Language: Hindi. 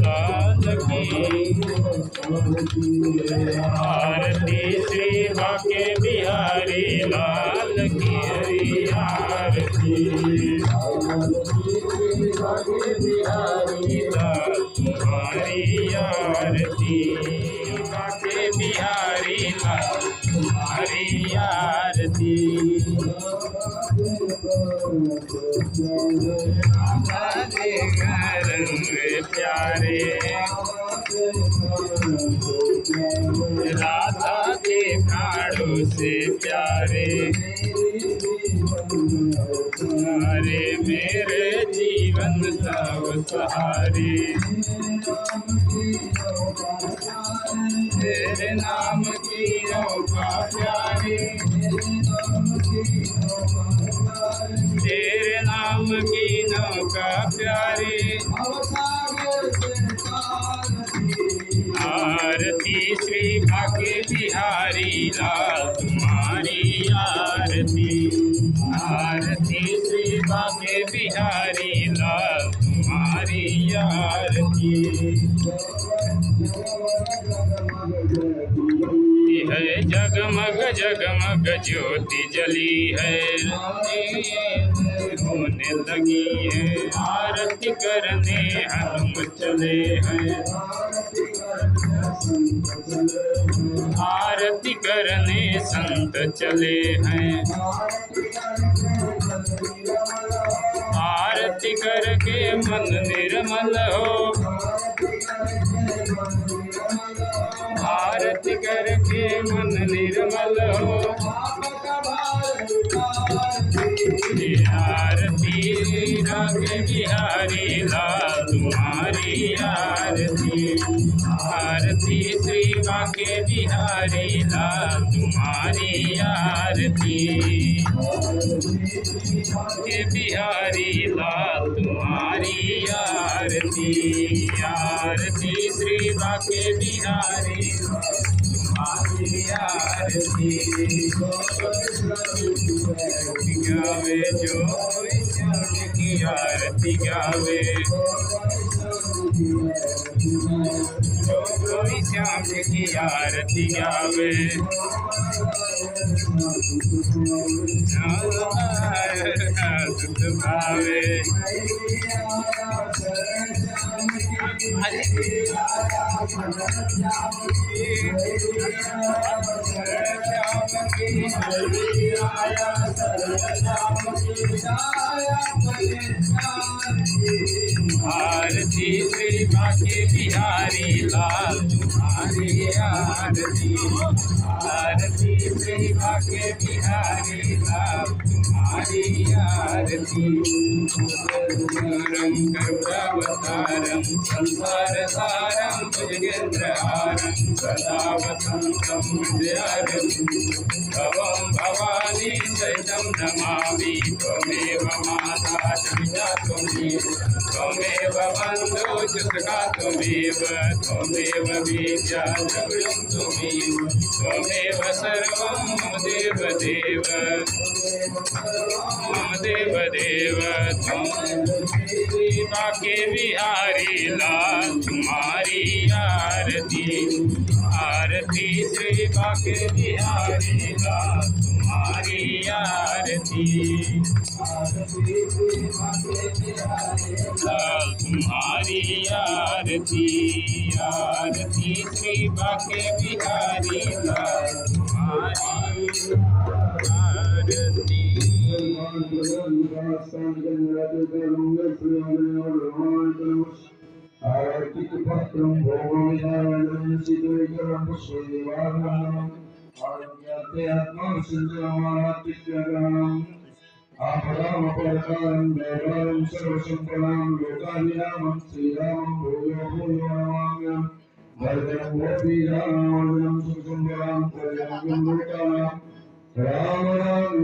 लाल की आरती श्री बाके बिहारी लाल की आरती तुम्हारी आरती बाके बिहारी लाल तुम्हारी आरती रंग प्यारे राधा के प्राणों से प्यारे अरे मेरे जीवन तव सहारे तेरे नाम की नौका प्यारे तेरे नाम की नौका प्यारे आरती श्री बाके बिहारी लाल तुम्हारी आरती आरती श्री बाके बिहारी लाल तुम्हारी आरती है जगमग जगमग ज्योति जली है होने लगी है आरती करने हनुम चले हैं आरती करने संत चले हैं आरती करके मन निर्मल हो आरती करके मन निर्मल हो आरती रागे बिहारी लाल तुम्हारी आरती आरती श्री बाके बिहारी लाल तुम्हारी आरती बाके बिहारी लाल तुम्हारी आरती आरती श्री बाके बिहारी तुम्हारी आरती गावे जो की आरती गावे जो कोई श्याम की आरती गावे भावे आरती श्री बाके बिहारी लाल तुम्हारी आरती आरती श्री बाके बिहारी लाल तुम्हारी आरती करुणावतारम संसार सारम भुजगेन्द्रहारम सदा वसंतम हृदयारति भवं भवानी सहितं नमामि त्वमेव माता पिता त्वमेव बन्धु सुतका त्वमेव विद्या द्रविणं त्वमेव सर्वं मम देवदेव श्री बाके बिहारी लाल तुम्हारी आरती आरती श्री बाके बिहारी लाल तुम्हारी आरती लाल तुम्हारी आरती आरती श्री बाके बिहारी लाल तुम्हारी आरती आरतिपत्रं भोगविधानं सिद्धविक्रमं पुष्पदेवार्णवम् आरोग्याते आत्माविशुद्धमानात्मिकगणम् आपदामपरकारं देवारं सर्वसम्पदां लोकाभिरामं श्रीरामं भूयो भूयो नमाम्यहम् भद्रं गोपीरामं सुसुन्दरां कल्याणं लोकानां राम राम